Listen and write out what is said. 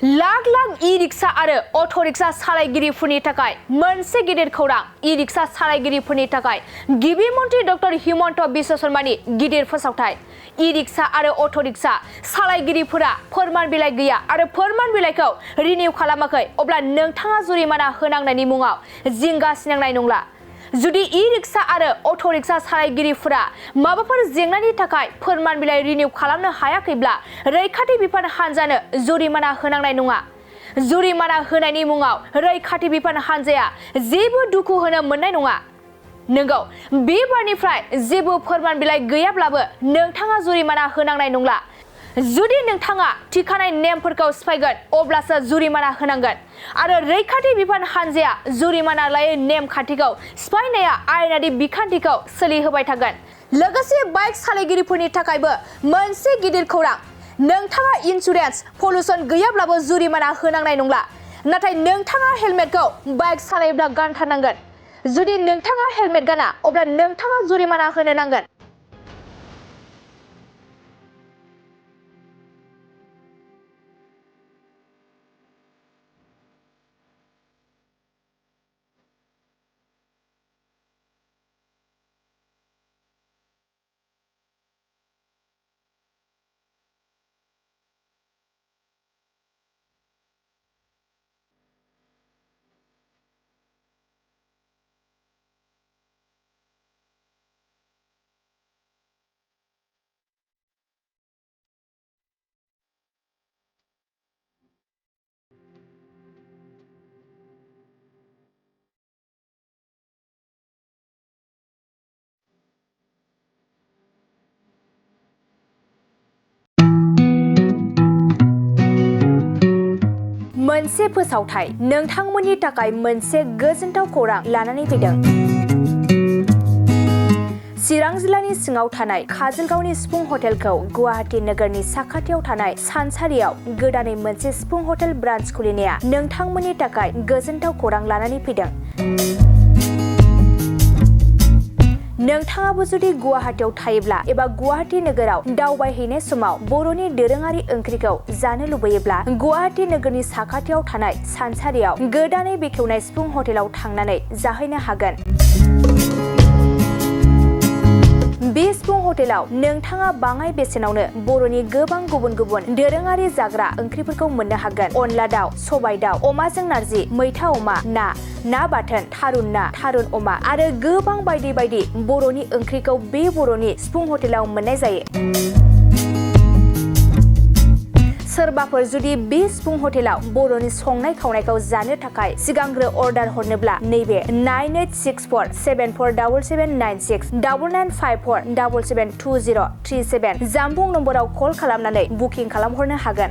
Lakh lakh e rickshaw आरो auto' rickshaw सालायगिरिफोरनि थाखाय मोनसे गिदिर खौरां। ई-रिक्शा सालायगिरिफोरनि थाखाय गिबि मन्थ्रि डक्टर हिमन्त बिश्व शर्मानि गिदिर फोसावथाय। ई-रिक्शा आरो अट' रिक्शा सालायगिरिफोरा फोरमान बिलाइ गैया आरो फोरमान बिलाइखौ रिनिउ खालामाखै, अब्ला नोंथाङा जुरिमाना होनांनायनि मुङाव जिंगा सिनांनाय नंला। जुदि ई-रिक्शा आरो अट' रिक्शा सालायगिरिफोरा माबाफोर जेंनानि थाखाय फोरमान बिलाइ रिनिउ खालामनो हायाखैब्ला रैखाथि बिफान हान्जानो जुरिमाना होनांनाय नङा। जुरिमाना होनायनि मुङाव रैखाथि बिफान हान्जाया जेबो दुखु होनो मोननाय नङा। नंगौ, बे बारनिफ्राय जेबो फोरमान बिलाइ गैयाब्लाबो नोंथाङा जुरिमाना होनांनाय नंला। जुदि नोंथाङा थिखानाय नेमफोरखौ सिफायगोन अब्लासो जुरिमाना होनांगोन आरो रैखाथि बिफान हान्जाया जुरिमाना लायै नेमखान्थिखौ सिफायनाया आयेनारि बिखान्थिखौ सोलिहोबाय थागोन। लोगोसे बाइक सालायगिरिफोरनि थाखायबो मोनसे गिदिर खौरां। नोंथाङा इन्सुरेन्स पलिउसन गैयाब्लाबो जुरिमाना होनांनाय नंला। नाथाय नोंथाङा हेलमेटखौ बाइक सालायोब्ला गानथारनांगोन। जुदि नोंथाङा हेलमेट गाना अब्ला नोंथाङा जुरिमाना होनो नांगोन। मोनसे फोसावथाय नोंथांमोननि थाखाय मोनसे गोजोनथाव खौरां लानानै फैदों। चिरां जिल्लानि सिङाव थानाय काजलगावनि सिफुं हटेलखौ गुवाहाटी नोगोरनि साखाथियाव थानाय सानसारियाव गोदानै मोनसे सिफुं हटेल ब्रान्च खुलिनाया नोंथांमोननि थाखाय गोजोनथाव खौरां लानानै फैदों। नोंथाङाबो जुदि गुवाहाटीयाव थायोब्ला एबा गुवाहाटी नोगोराव दावबायहैनाय समाव बर'नि दोरोङारि ओंख्रिखौ जानो लुबैयोब्ला गुवाहाटी नोगोरनि साखाथियाव थानाय सानसारियाव गोदानै बेखेवनाय सिफुं हटेलाव थांनानै जाहैनो हागोन। बे सिफुं हटेलाव नोंथाङा बाङाय बेसेनावनो बर'नि गोबां गुबुन गुबुन दोरोङारि जाग्रा ओंख्रिफोरखौ मोननो हागोन। अनला दाउ, सबाय दाउ, अमाजों नारजि, मैथा अमा, ना बाथोन, थारुन ना, थारुन अमा आरो गोबां बायदि बायदि बर'नि ओंख्रिखौ बे बर'नि सिफुं हटेलाव मोननाय जायो। सोरबाफोर जुदि बे सिफुं हटेलाव बर'नि संनाय खावनायखौ जानो थाखाय सिगांग्रो अर्डार हरनोब्ला नैबे 9864747796 9954772037 जानबुं नम्बराव कल खालामनानै बुकिं खालामहरनो हागोन।